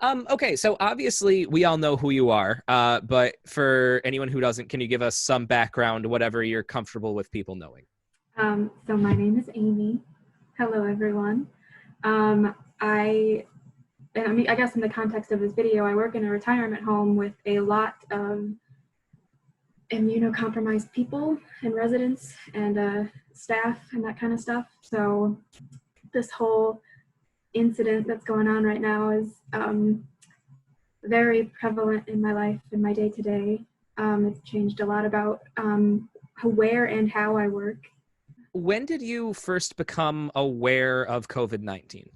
Okay, so obviously we all know who you are, but for anyone who doesn't, can you give us some background, whatever you're comfortable with people knowing? So my name is Amy. Hello, everyone. I guess in the context of this video, I work in a retirement home with a lot of immunocompromised people and residents and staff and that kind of stuff. So this whole incident that's going on right now is very prevalent in my life, in my day to day. It's changed a lot about where and how I work. When did you first become aware of COVID-19?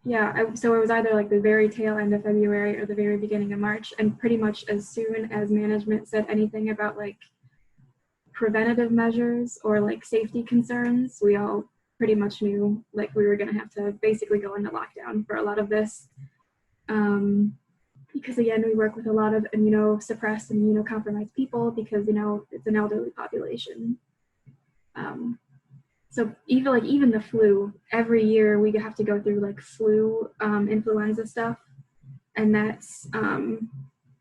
Yeah, so it was either like the very tail end of February or the very beginning of March, and pretty much as soon as management said anything about like preventative measures or like safety concerns, we all pretty much knew like we were going to have to basically go into lockdown for a lot of this. Because again, we work with a lot of immunosuppressed and immunocompromised people because it's an elderly population. Um, So even the flu, every year we have to go through like flu, influenza stuff, and that's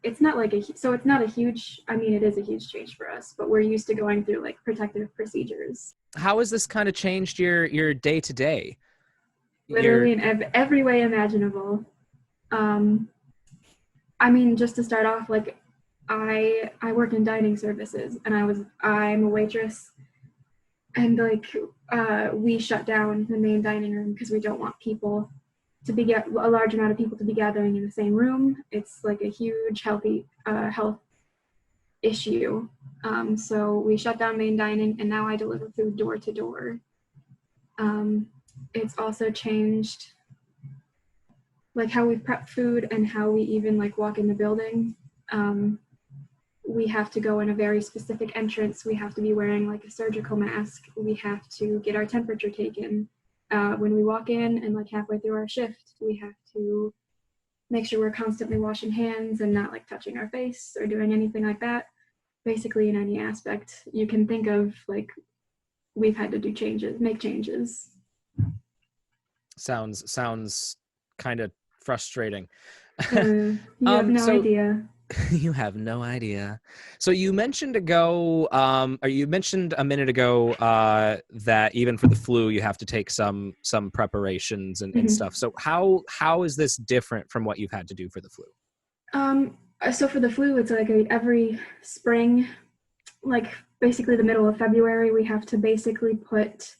it's not like it's not a huge. I mean, it is a huge change for us, but we're used to going through like protective procedures. How has this kind of changed your day to day? Literally Your in every way imaginable. Um, I mean, just to start off, like I work in dining services, and I'm a waitress, and like we shut down the main dining room because we don't want people to be a large amount of people to be gathering in the same room. It's like a huge health issue. So we shut down main dining, and now I deliver food door to door. It's also changed like how we prep food and how we even like walk in the building. We have to go in a very specific entrance. We have to be wearing like a surgical mask. We have to get our temperature taken when we walk in, and like halfway through our shift, we have to make sure we're constantly washing hands and not like touching our face or doing anything like that. Basically, in any aspect you can think of, like we've had to make changes. sounds kind of frustrating. You have no So idea. you have no idea. So you mentioned or you mentioned a minute ago, that even for the flu, you have to take some preparations and Mhm. stuff. So how is this different from what you've had to do for the flu? Um, so for the flu, it's like every spring, like basically the middle of February, we have to basically put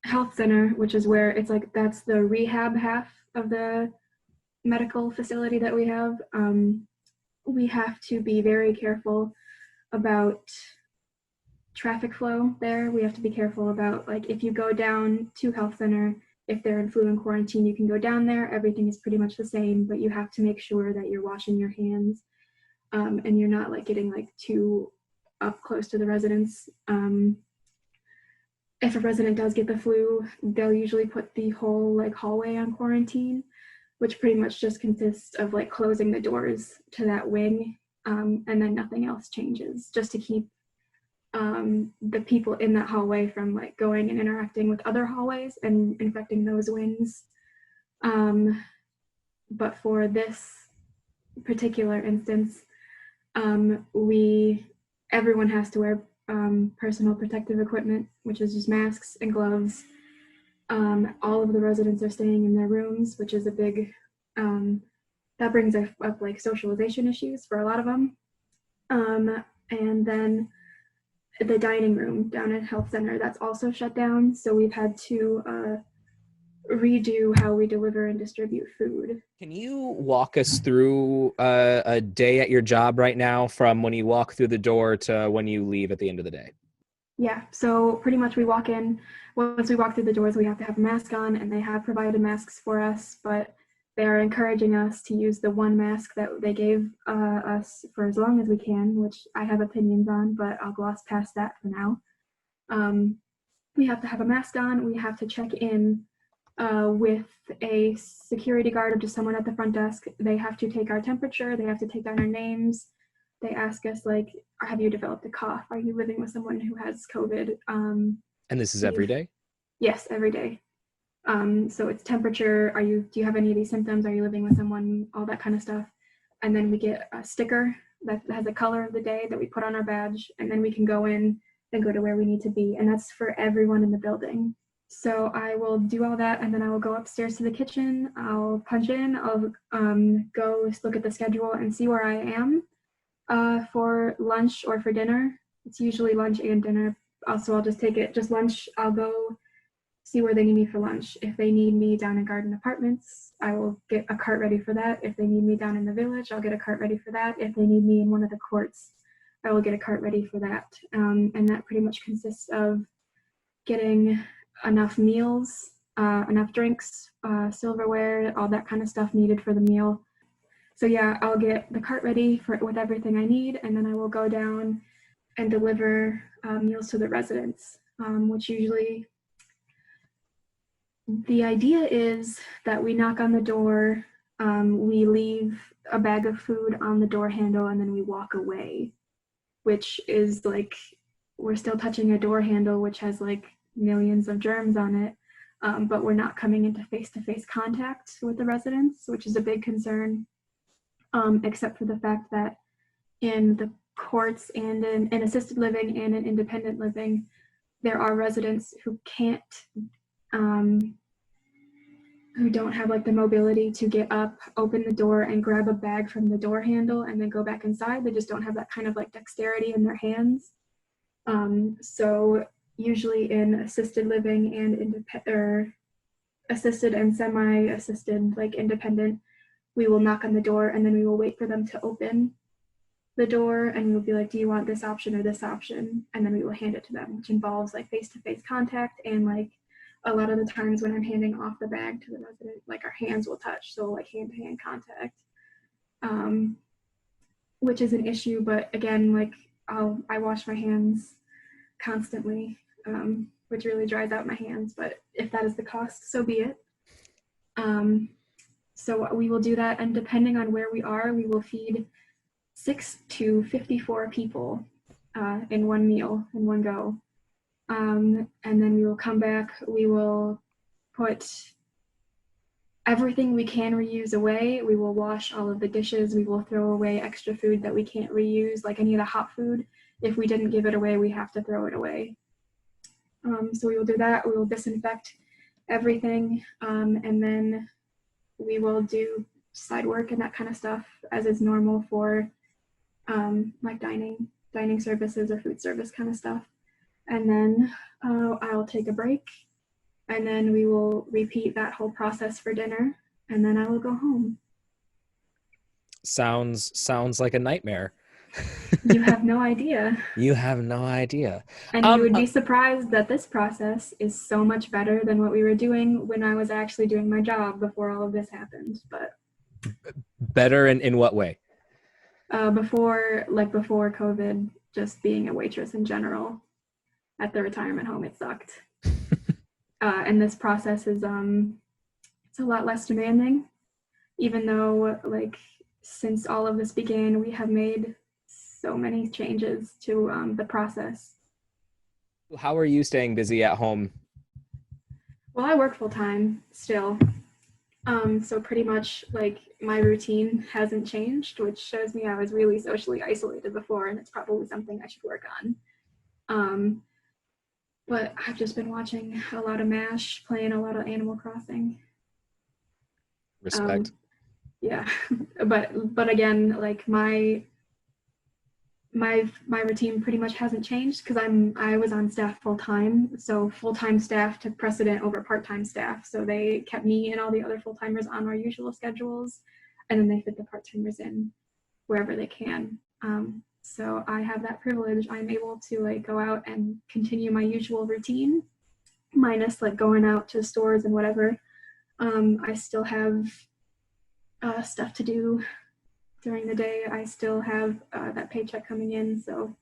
health center, which is where it's like that's the rehab half of the medical facility that we have. We have to be very careful about traffic flow there. We have to be careful about like if you go down to health center, if they're in flu and quarantine, you can go down there. Everything is pretty much the same, but you have to make sure that you're washing your hands, and you're not like getting like too up close to the residents. If a resident does get the flu, they'll usually put the whole like hallway on quarantine, which pretty much just consists of like closing the doors to that wing, and then nothing else changes, just to keep the people in that hallway from like going and interacting with other hallways and infecting those wings. Um, but for this particular instance, we everyone has to wear personal protective equipment, which is just masks and gloves. All of the residents are staying in their rooms, which is a big that brings up like socialization issues for a lot of them. And then the dining room down at health center, that's also shut down, so we've had to redo how we deliver and distribute food. Can you walk us through a day at your job right now, from when you walk through the door to when you leave at the end of the day? Yeah, so pretty much we walk in. Once we walk through the doors, we have to have a mask on, and they have provided masks for us, but they're encouraging us to use the one mask that they gave us for as long as we can, which I have opinions on, but I'll gloss past that for now. Um, we have to have a mask on. We have to check in with a security guard or just someone at the front desk. They have to take our temperature. They have to take down our names. They ask us like, have you developed a cough? Are you living with someone who has COVID? And this is every You've day? Yes, every day. So it's temperature. Do you have any of these symptoms? Are you living with someone? All that kind of stuff. And then we get a sticker that has a color of the day that we put on our badge, and then we can go in and go to where we need to be. And that's for everyone in the building. So I will do all that, and then I will go upstairs to the kitchen. I'll punch in. I'll go look at the schedule and see where I am for lunch or for dinner. It's usually lunch and dinner. Also, I'll just take it just lunch. I'll go see where they need me for lunch. If they need me down in Garden Apartments, I will get a cart ready for that. If they need me down in the village, I'll get a cart ready for that. If they need me in one of the courts, I will get a cart ready for that. And that pretty much consists of getting enough meals, enough drinks, silverware, all that kind of stuff needed for the meal. So yeah, I'll get the cart ready with everything I need, and then I will go down and deliver meals to the residents, which usually the idea is that we knock on the door, we leave a bag of food on the door handle, and then we walk away, which is like, we're still touching a door handle, which has like millions of germs on it, but we're not coming into face-to-face contact with the residents, which is a big concern, except for the fact that in the courts and in assisted living and in independent living, there are residents who can't, who don't have like the mobility to get up, open the door, and grab a bag from the door handle and then go back inside. They just don't have that kind of like dexterity in their hands. So usually in assisted living and assisted and semi-assisted, like independent, we will knock on the door and then we will wait for them to open the door, and we'll be like, do you want this option or this option? And then we will hand it to them, which involves like face-to-face contact, and like a lot of the times when I'm handing off the bag to the resident, like our hands will touch, so like hand-to-hand contact, which is an issue. But again, like I wash my hands constantly, which really dries out my hands, but if that is the cost, so be it. So we will do that, and depending on where we are, we will feed 6 to 54 people in one meal, in one go. And then we will come back, we will put everything we can reuse away. We will wash all of the dishes. We will throw away extra food that we can't reuse, like any of the hot food. If we didn't give it away, we have to throw it away. So we will do that. We will disinfect everything, and then we will do side work and that kind of stuff as is normal for like dining services or food service kind of stuff. And then I'll take a break, and then we will repeat that whole process for dinner, and then I will go home. Sounds like a nightmare. You have no idea. You have no idea. And you would be surprised that this process is so much better than what we were doing when I was actually doing my job before all of this happened. But better in what way? Before COVID, just being a waitress in general at the retirement home, it sucked. And this process is it's a lot less demanding, even though like since all of this began, we have made so many changes to the process. How are you staying busy at home? Well, I work full time still. So pretty much like my routine hasn't changed, which shows me I was really socially isolated before, and it's probably something I should work on. But I've just been watching a lot of MASH, playing a lot of Animal Crossing. Respect. Yeah, but again, like my routine pretty much hasn't changed because I was on staff full time, so full-time staff took precedent over part-time staff. So they kept me and all the other full-timers on our usual schedules, and then they fit the part-timers in wherever they can. So I have that privilege. I'm able to like go out and continue my usual routine, minus like going out to stores and whatever. I still have stuff to do during the day. I still have that paycheck coming in, so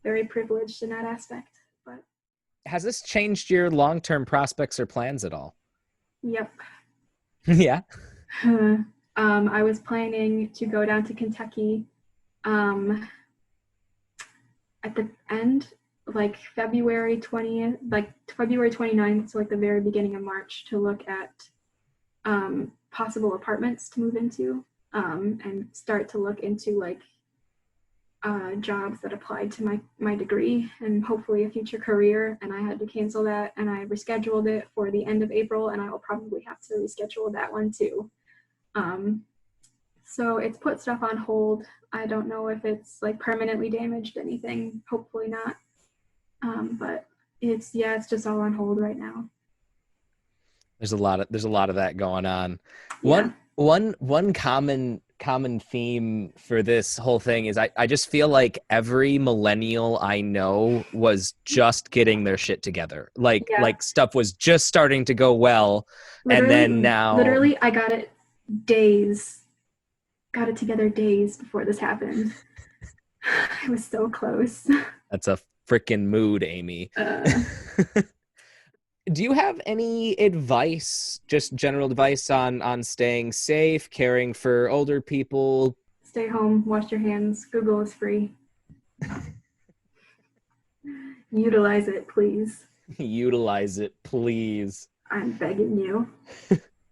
very privileged in that aspect. But has this changed your long-term prospects or plans at all? Yep. Yeah. I was planning to go down to Kentucky at the end, like February 20th, like February 29th, so like the very beginning of March, to look at possible apartments to move into, and start to look into like jobs that applied to my degree and hopefully a future career. And I had to cancel that, and I rescheduled it for the end of April, and I will probably have to reschedule that one too. So it's put stuff on hold. I don't know if it's like permanently damaged anything. Hopefully not. But it's just all on hold right now. There's a lot of that going on. Yeah. One common theme for this whole thing is I just feel like every millennial I know was just getting their shit together. Like stuff was just starting to go well. And then now literally I got it together days before this happened. I was so close. That's a freaking mood, Amy. Do you have any advice, just general advice on staying safe, caring for older people? Stay home, wash your hands. Google is free. Utilize it, please. Utilize it, please. I'm begging you.